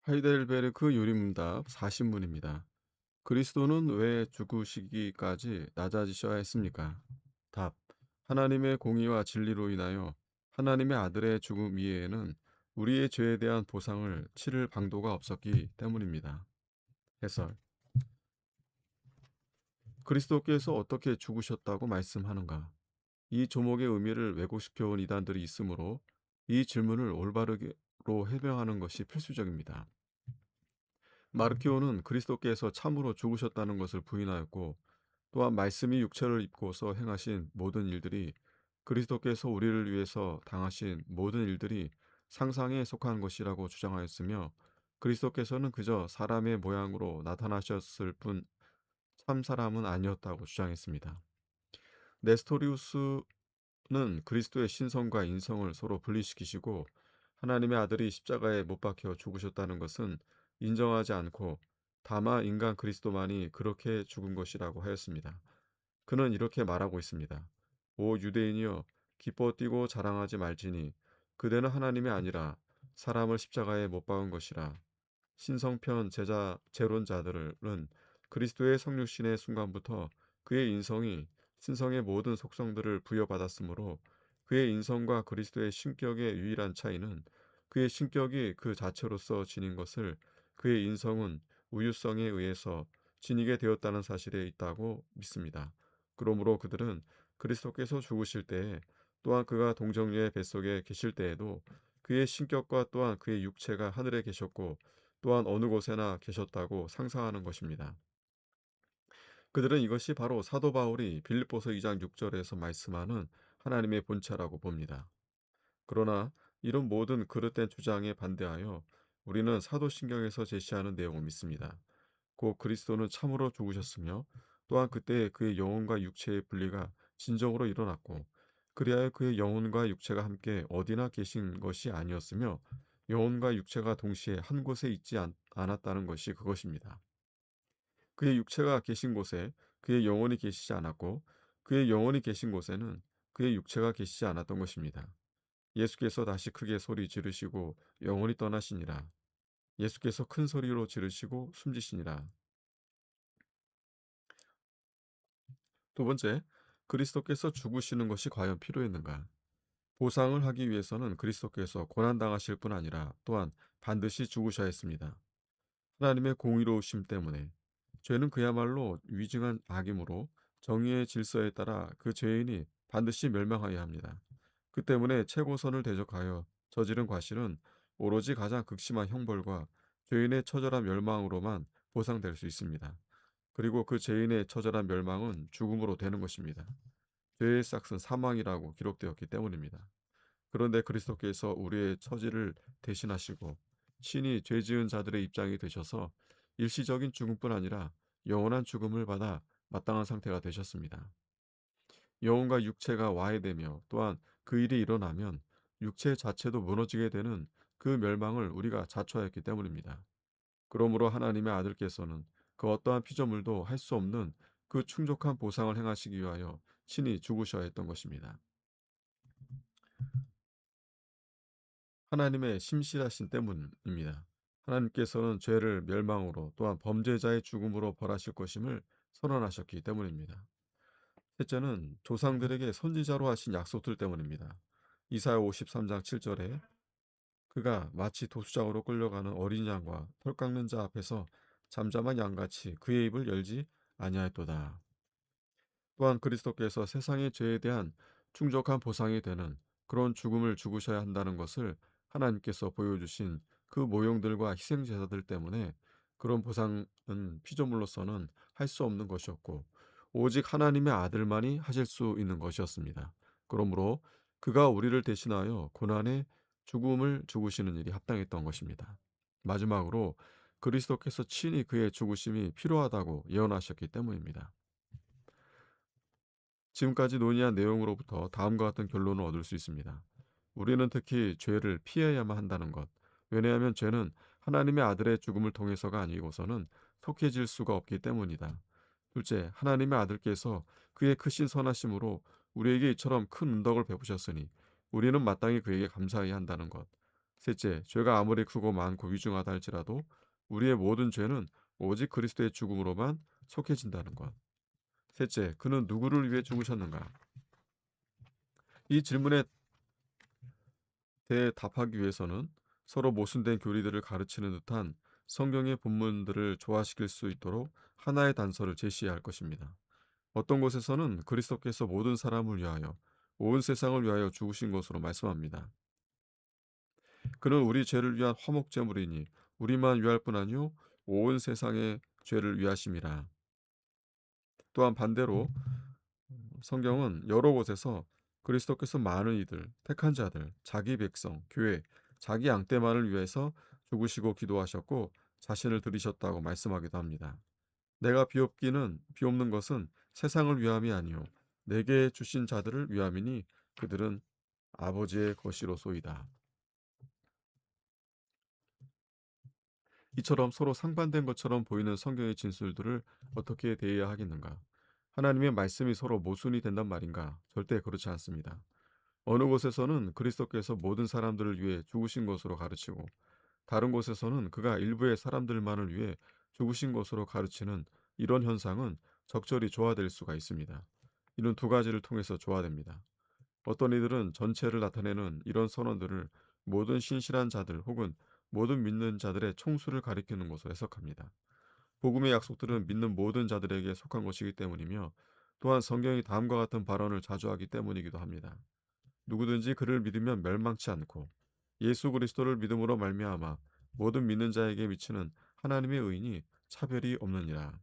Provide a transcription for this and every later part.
하이델베르크 요리문답 40문입니다. 그리스도는 왜 죽으시기까지 낮아지셔야 했습니까? 답. 하나님의 공의와 진리로 인하여 하나님의 아들의 죽음 이외에는 우리의 죄에 대한 보상을 치를 방도가 없었기 때문입니다. 해설. 그리스도께서 어떻게 죽으셨다고 말씀하는가? 이 조목의 의미를 왜곡시켜 온 이단들이 있으므로 이 질문을 올바르게로 해명하는 것이 필수적입니다. 마르키오는 그리스도께서 참으로 죽으셨다는 것을 부인하였고, 또한 말씀이 육체를 입고서 행하신 모든 일들이, 그리스도께서 우리를 위해서 당하신 모든 일들이 상상에 속한 것이라고 주장하였으며, 그리스도께서는 그저 사람의 모양으로 나타나셨을 뿐 참 사람은 아니었다고 주장했습니다. 네스토리우스는 그리스도의 신성과 인성을 서로 분리시키시고, 하나님의 아들이 십자가에 못 박혀 죽으셨다는 것은 인정하지 않고, 다만 인간 그리스도만이 그렇게 죽은 것이라고 하였습니다. 그는 이렇게 말하고 있습니다. 오 유대인이여, 기뻐 뛰고 자랑하지 말지니 그대는 하나님이 아니라 사람을 십자가에 못 박은 것이라. 신성편 제자 재론자들은 그리스도의 성육신의 순간부터 그의 인성이 신성의 모든 속성들을 부여받았으므로, 그의 인성과 그리스도의 신격의 유일한 차이는 그의 신격이 그 자체로서 지닌 것을 그의 인성은 우유성에 의해서 지니게 되었다는 사실에 있다고 믿습니다. 그러므로 그들은 그리스도께서 죽으실 때에, 또한 그가 동정녀의 뱃속에 계실 때에도 그의 신격과 또한 그의 육체가 하늘에 계셨고 또한 어느 곳에나 계셨다고 상상하는 것입니다. 그들은 이것이 바로 사도 바울이 빌립보서 2장 6절에서 말씀하는 하나님의 본체라고 봅니다. 그러나 이런 모든 그릇된 주장에 반대하여 우리는 사도신경에서 제시하는 내용을 믿습니다. 곧 그리스도는 참으로 죽으셨으며, 또한 그때 그의 영혼과 육체의 분리가 진정으로 일어났고, 그리하여 그의 영혼과 육체가 함께 어디나 계신 것이 아니었으며, 영혼과 육체가 동시에 한 곳에 있지 않았다는 것이 그것입니다. 그의 육체가 계신 곳에 그의 영혼이 계시지 않았고, 그의 영혼이 계신 곳에는 그의 육체가 계시지 않았던 것입니다. 예수께서 다시 크게 소리 지르시고 영혼이 떠나시니라. 예수께서 큰 소리로 지르시고 숨지시니라. 두 번째, 그리스도께서 죽으시는 것이 과연 필요했는가? 보상을 하기 위해서는 그리스도께서 고난당하실 뿐 아니라 또한 반드시 죽으셔야 했습니다. 하나님의 공의로우심 때문에. 죄는 그야말로 위증한 악이므로 정의의 질서에 따라 그 죄인이 반드시 멸망하여야 합니다. 그 때문에 최고선을 대적하여 저지른 과실은 오로지 가장 극심한 형벌과 죄인의 처절한 멸망으로만 보상될 수 있습니다. 그리고 그 죄인의 처절한 멸망은 죽음으로 되는 것입니다. 죄의 싹은 사망이라고 기록되었기 때문입니다. 그런데 그리스도께서 우리의 처지를 대신하시고 친히 죄 지은 자들의 입장이 되셔서 일시적인 죽음뿐 아니라 영원한 죽음을 받아 마땅한 상태가 되셨습니다. 영혼과 육체가 와해되며 또한 그 일이 일어나면 육체 자체도 무너지게 되는 그 멸망을 우리가 자초하였기 때문입니다. 그러므로 하나님의 아들께서는 그 어떠한 피조물도 할 수 없는 그 충족한 보상을 행하시기 위하여 친히 죽으셔야 했던 것입니다. 하나님의 심실하신 때문입니다. 하나님께서는 죄를 멸망으로 또한 범죄자의 죽음으로 벌하실 것임을 선언하셨기 때문입니다. 셋째는 조상들에게 선지자로 하신 약속들 때문입니다. 이사야 53장 7절에 그가 마치 도수장으로 끌려가는 어린 양과 털 깎는 자 앞에서 잠잠한 양같이 그의 입을 열지 아니하였도다. 또한 그리스도께서 세상의 죄에 대한 충족한 보상이 되는 그런 죽음을 죽으셔야 한다는 것을 하나님께서 보여주신 그 모형들과 희생제사들 때문에, 그런 보상은 피조물로서는 할 수 없는 것이었고 오직 하나님의 아들만이 하실 수 있는 것이었습니다. 그러므로 그가 우리를 대신하여 고난의 죽음을 죽으시는 일이 합당했던 것입니다. 마지막으로 그리스도께서 친히 그의 죽으심이 필요하다고 예언하셨기 때문입니다. 지금까지 논의한 내용으로부터 다음과 같은 결론을 얻을 수 있습니다. 우리는 특히 죄를 피해야만 한다는 것. 왜냐하면 죄는 하나님의 아들의 죽음을 통해서가 아니고서는 속해질 수가 없기 때문이다. 둘째, 하나님의 아들께서 그의 크신 선하심으로 우리에게 이처럼 큰 은덕을 베푸셨으니 우리는 마땅히 그에게 감사해야 한다는 것. 셋째, 죄가 아무리 크고 많고 위중하다 할지라도 우리의 모든 죄는 오직 그리스도의 죽음으로만 속해진다는 것. 셋째, 그는 누구를 위해 죽으셨는가? 이 질문에 대답하기 위해서는 서로 모순된 교리들을 가르치는 듯한 성경의 본문들을 조화시킬 수 있도록 하나의 단서를 제시해야 할 것입니다. 어떤 곳에서는 그리스도께서 모든 사람을 위하여 온 세상을 위하여 죽으신 것으로 말씀합니다. 그는 우리 죄를 위한 화목제물이니 우리만 위할 뿐 아니요 온 세상의 죄를 위하심이라. 또한 반대로 성경은 여러 곳에서 그리스도께서 많은 이들, 택한 자들, 자기 백성, 교회, 자기 양떼만을 위해서 죽으시고 기도하셨고 자신을 들이셨다고 말씀하기도 합니다. 내가 비옵는 것은 세상을 위함이 아니요 내게 주신 자들을 위함이니 그들은 아버지의 것이로소이다. 이처럼 서로 상반된 것처럼 보이는 성경의 진술들을 어떻게 대해야 하겠는가? 하나님의 말씀이 서로 모순이 된단 말인가? 절대 그렇지 않습니다. 어느 곳에서는 그리스도께서 모든 사람들을 위해 죽으신 것으로 가르치고 다른 곳에서는 그가 일부의 사람들만을 위해 죽으신 것으로 가르치는 이런 현상은 적절히 조화될 수가 있습니다. 이는 두 가지를 통해서 조화됩니다. 어떤 이들은 전체를 나타내는 이런 선언들을 모든 신실한 자들 혹은 모든 믿는 자들의 총수를 가리키는 것으로 해석합니다. 복음의 약속들은 믿는 모든 자들에게 속한 것이기 때문이며 또한 성경이 다음과 같은 발언을 자주 하기 때문이기도 합니다. 누구든지 그를 믿으면 멸망치 않고 예수 그리스도를 믿음으로 말미암아 모든 믿는 자에게 미치는 하나님의 의인이 차별이 없느니라.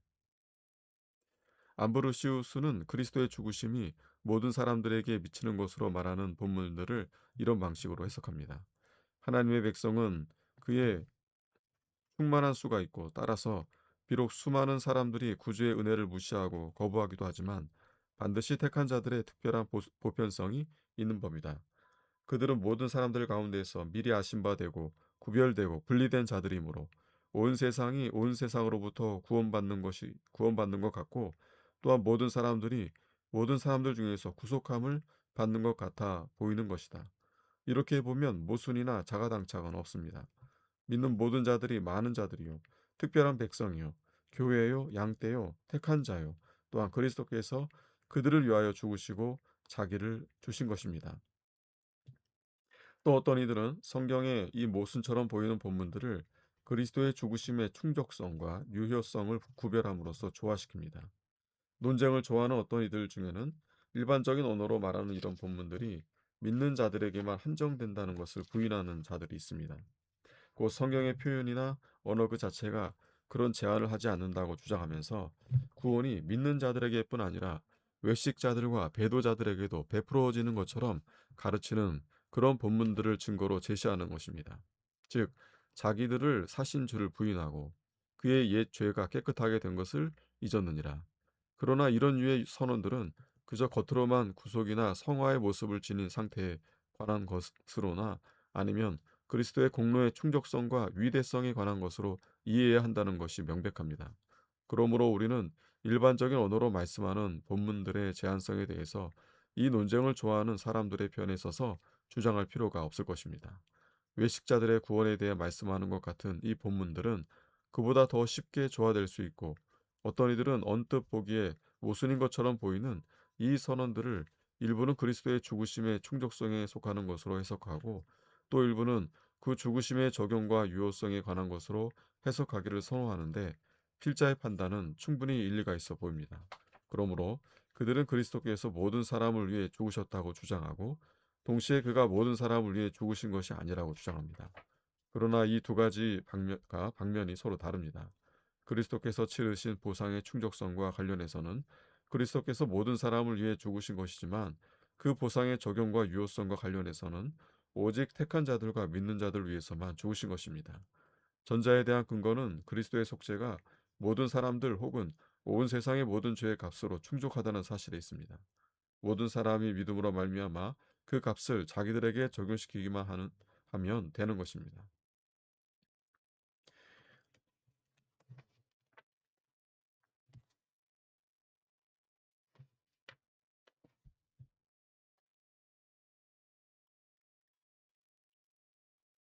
암브로시우스는 그리스도의 죽으심이 모든 사람들에게 미치는 것으로 말하는 본문들을 이런 방식으로 해석합니다. 하나님의 백성은 그의 충만한 수가 있고 따라서 비록 수많은 사람들이 구주의 은혜를 무시하고 거부하기도 하지만 반드시 택한 자들의 특별한 보편성이 있는 법이다. 그들은 모든 사람들 가운데서 미리 아신 바 되고 구별되고 분리된 자들이므로 온 세상이 온 세상으로부터 구원받는 것 같고 또한 모든 사람들 중에서 구속함을 받는 것 같아 보이는 것이다. 이렇게 보면 모순이나 자가당착은 없습니다. 믿는 모든 자들이 많은 자들이요 특별한 백성이요 교회요 양떼요 택한 자요 또한 그리스도께서 그들을 위하여 죽으시고 자기를 주신 것입니다. 또 어떤 이들은 성경의 이 모순처럼 보이는 본문들을 그리스도의 죽으심의 충족성과 유효성을 구별함으로써 조화시킵니다. 논쟁을 좋아하는 어떤 이들 중에는 일반적인 언어로 말하는 이런 본문들이 믿는 자들에게만 한정된다는 것을 부인하는 자들이 있습니다. 곧 성경의 표현이나 언어 그 자체가 그런 제한을 하지 않는다고 주장하면서 구원이 믿는 자들에게뿐 아니라 외식자들과 배도자들에게도 베풀어지는 것처럼 가르치는 그런 본문들을 증거로 제시하는 것입니다. 즉, 자기들을 사신 주를 부인하고 그의 옛 죄가 깨끗하게 된 것을 잊었느니라. 그러나 이런 유의 선언들은 그저 겉으로만 구속이나 성화의 모습을 지닌 상태에 관한 것으로나 아니면 그리스도의 공로의 충족성과 위대성에 관한 것으로 이해해야 한다는 것이 명백합니다. 그러므로 우리는 일반적인 언어로 말씀하는 본문들의 제한성에 대해서 이 논쟁을 좋아하는 사람들의 편에 서서 주장할 필요가 없을 것입니다. 외식자들의 구원에 대해 말씀하는 것 같은 이 본문들은 그보다 더 쉽게 조화될 수 있고 어떤 이들은 언뜻 보기에 모순인 것처럼 보이는 이 선언들을 일부는 그리스도의 죽으심의 충족성에 속하는 것으로 해석하고 또 일부는 그 죽으심의 적용과 유효성에 관한 것으로 해석하기를 선호하는데 필자의 판단은 충분히 일리가 있어 보입니다. 그러므로 그들은 그리스도께서 모든 사람을 위해 죽으셨다고 주장하고 동시에 그가 모든 사람을 위해 죽으신 것이 아니라고 주장합니다. 그러나 이 두 가지 방면이 서로 다릅니다. 그리스도께서 치르신 보상의 충족성과 관련해서는 그리스도께서 모든 사람을 위해 죽으신 것이지만 그 보상의 적용과 유효성과 관련해서는 오직 택한 자들과 믿는 자들 위해서만 죽으신 것입니다. 전자에 대한 근거는 그리스도의 속죄가 모든 사람들 혹은 온 세상의 모든 죄의 값으로 충족하다는 사실에 있습니다. 모든 사람이 믿음으로 말미암아 그 값을 자기들에게 적용시키기만 하면 되는 것입니다.